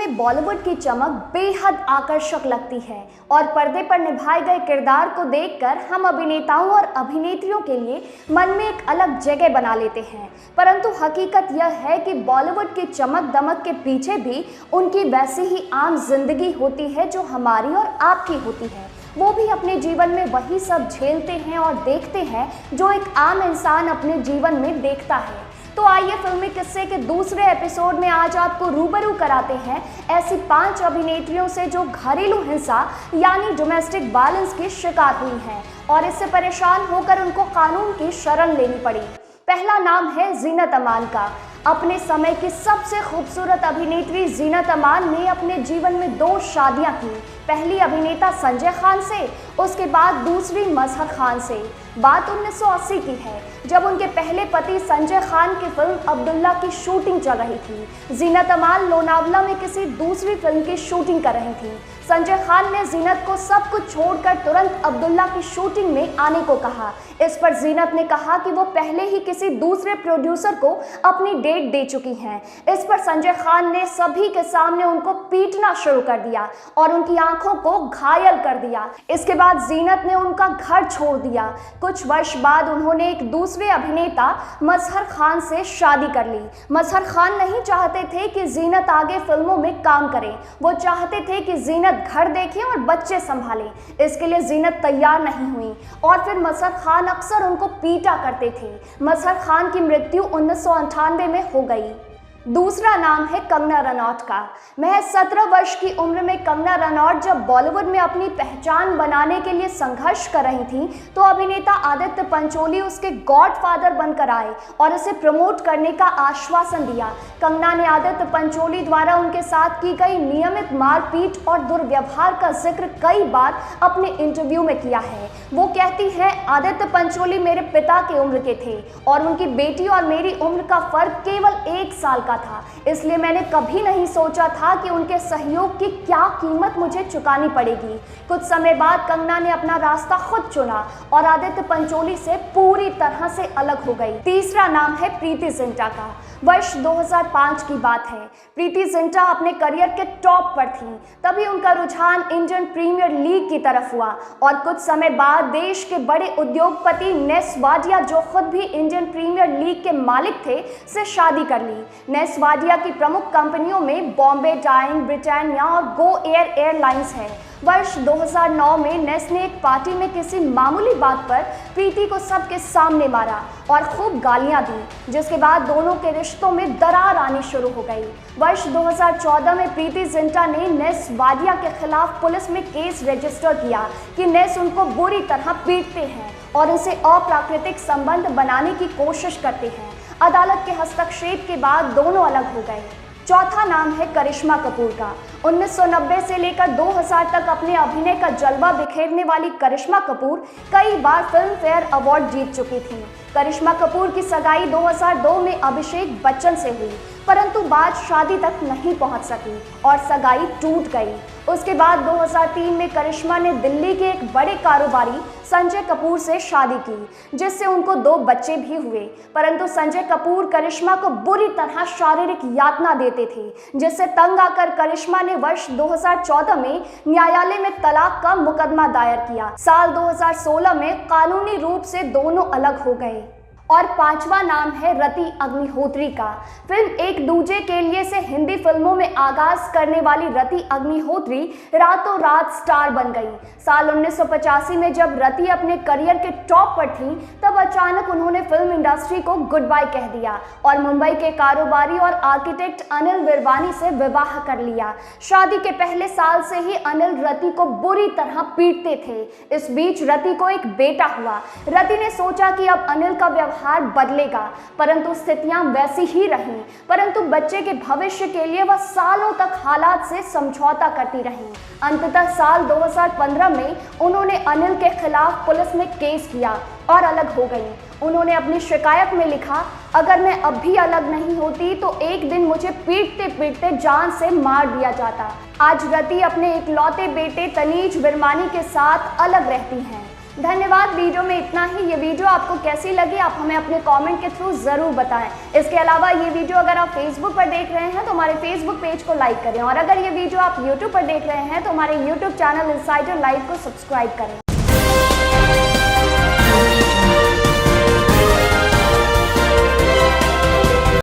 में बॉलीवुड की चमक बेहद आकर्षक लगती है और पर्दे पर निभाए गए किरदार को देखकर हम अभिनेताओं और अभिनेत्रियों के लिए मन में एक अलग जगह बना लेते हैं। परंतु हकीकत यह है कि बॉलीवुड की चमक दमक के पीछे भी उनकी वैसी ही आम जिंदगी होती है जो हमारी और आपकी होती है। वो भी अपने जीवन में वही सब झेलते हैं और देखते हैं जो एक आम इंसान अपने जीवन में देखता है। तो आइए फिल्मी किस्से के दूसरे एपिसोड में आज आपको रूबरू कराते हैं ऐसी 5 अभिनेत्रियों से जो घरेलू हिंसा यानी डोमेस्टिक वायलेंस की शिकार हुई हैं और इससे परेशान होकर उनको कानून की शरण लेनी पड़ी। पहला नाम है जीनत अमान का। अपने समय की सबसे खूबसूरत अभिनेत्री जीनत अमान ने अपने जीवन में 2 शादियां की। पहली अभिनेता संजय खान से, उसके बाद दूसरी मजहर खान से। बात 1980 की है जब उनके पहले पति संजय खान की फिल्म अब्दुल्ला की शूटिंग चल रही थी। जीनत अमान लोनावला में किसी दूसरी फिल्म की शूटिंग कर रही थी। संजय खान ने जीनत को सब कुछ छोड़कर तुरंत अब्दुल्ला की शूटिंग में आने को कहा। इस पर जीनत ने कहा कि वो पहले ही किसी दूसरे प्रोड्यूसर को अपनी डेट दे चुकी हैं। इस पर संजय खान ने सभी के सामने उनको पीटना शुरू कर दिया और उनकी आंखों को घायल कर दिया। इसके बाद जीनत ने उनका घर छोड़ दिया। कुछ वर्ष बाद उन्होंने एक दूसरे अभिनेता मजहर खान से शादी कर ली। मजहर खान नहीं चाहते थे कि जीनत आगे फिल्मों में काम करे। वो चाहते थे कि जीनत घर देखें और बच्चे संभालें। इसके लिए जीनत तैयार नहीं हुई और फिर मजहर खान अक्सर उनको पीटा करते थे। मजहर खान की मृत्यु 1998 में हो गई। दूसरा नाम है कंगना रनौत का। महज 17 वर्ष की उम्र में कंगना रनौत जब बॉलीवुड में अपनी पहचान बनाने के लिए संघर्ष कर रही थी तो अभिनेता आदित्य पंचोली उसके गॉडफादर बनकर आए और उसे प्रमोट करने का आश्वासन दिया। कंगना ने आदित्य पंचोली द्वारा उनके साथ की गई नियमित मारपीट और दुर्व्यवहार का जिक्र कई बार अपने इंटरव्यू में किया है। वो कहती है, आदित्य पंचोली मेरे पिता की उम्र के थे और उनकी बेटी और मेरी उम्र का फर्क केवल 1 साल का था, इसलिए मैंने कभी नहीं सोचा था कि उनके सहयोग की क्या कीमत मुझे चुकानी पड़ेगी। कुछ समय बाद कंगना ने अपना रास्ता खुद चुना और आदित्य पंचोली से पूरी तरह से अलग हो गई। तीसरा नाम है प्रीति जिंटा का। वर्ष 2005 की बात है। प्रीति जिंटा अपने करियर के टॉप पर थी। तभी उनका रुझान इंडियन प्रीमियर लीग की तरफ हुआ और कुछ समय बाद देश के बड़े उद्योगपति नेस वाडिया, जो खुद भी इंडियन प्रीमियर लीग के मालिक थे, से शादी कर ली। नेस वाडिया की प्रमुख कंपनियों में बॉम्बे डाइंग, ब्रिटानिया और गो एयर एयरलाइंस है। वर्ष 2009 में नेस ने एक पार्टी में किसी मामूली बात पर प्रीति को सबके सामने मारा और खूब गालियां दी, जिसके बाद दोनों के रिश्तों में दरार आनी शुरू हो गई। वर्ष 2014 में प्रीति जिंटा ने नेस वाडिया के खिलाफ पुलिस में केस रजिस्टर किया कि नेस उनको बुरी तरह पीटते हैं और उनसे अप्राकृतिक संबंध बनाने की कोशिश करते हैं। अदालत के हस्तक्षेप के बाद दोनों अलग हो गए। चौथा नाम है करिश्मा कपूर का। 1990 से लेकर 2000 तक अपने अभिनय का जलवा बिखेरने वाली करिश्मा कपूर कई बार फिल्म फेयर अवार्ड जीत चुकी थी। करिश्मा कपूर की सगाई 2002 में अभिषेक बच्चन से हुई, परंतु बात शादी तक नहीं पहुंच सकी और सगाई टूट गई। उसके बाद 2003 में करिश्मा ने दिल्ली के एक बड़े कारोबारी संजय कपूर से शादी की, जिससे उनको 2 बच्चे भी हुए। परंतु संजय कपूर करिश्मा को बुरी तरह शारीरिक यातना देते थे, जिससे तंग आकर करिश्मा ने वर्ष 2014 में न्यायालय में तलाक का मुकदमा दायर किया। साल 2016 में कानूनी रूप से दोनों अलग हो गए। और 5वां नाम है रति अग्निहोत्री का। फिल्म एक दूजे के लिए से हिंदी फिल्मों में आगाज करने वाली रति अग्निहोत्री रातों रात स्टार बन गई। साल 1985 में जब रति अपने करियर के टॉप पर थी तब अचानक उन्होंने फिल्म इंडस्ट्री को गुड बाय कह दिया और मुंबई के कारोबारी और आर्किटेक्ट अनिल विरवानी से विवाह कर लिया। शादी के पहले साल से ही अनिल रति को बुरी तरह पीटते थे। इस बीच रति को एक बेटा हुआ। रति ने सोचा कि अब अनिल का व्यवहार बदलेगा, परंतु स्थितियां वैसी ही रहीं। परंतु बच्चे के भविष्य के लिए वह सालों तक हालात से समझौता करती रही। अंततः साल 2015 में उन्होंने अनिल के खिलाफ पुलिस में केस किया और अलग हो गई। उन्होंने अपनी शिकायत में लिखा, अगर मैं अब भी अलग नहीं होती तो एक दिन मुझे पीटते पीटते जान से मार दिया जाता। आज रति अपने इकलौते बेटे तनीज विरमानी के साथ अलग रहती हैं। धन्यवाद। वीडियो में इतना ही। ये वीडियो आपको कैसी लगी आप हमें अपने कमेंट के थ्रू ज़रूर बताएं। इसके अलावा ये वीडियो अगर आप फेसबुक पर देख रहे हैं तो हमारे फेसबुक पेज को लाइक करें, और अगर ये वीडियो आप यूट्यूब पर देख रहे हैं तो हमारे यूट्यूब चैनल इनसाइडर लाइव को सब्सक्राइब करें।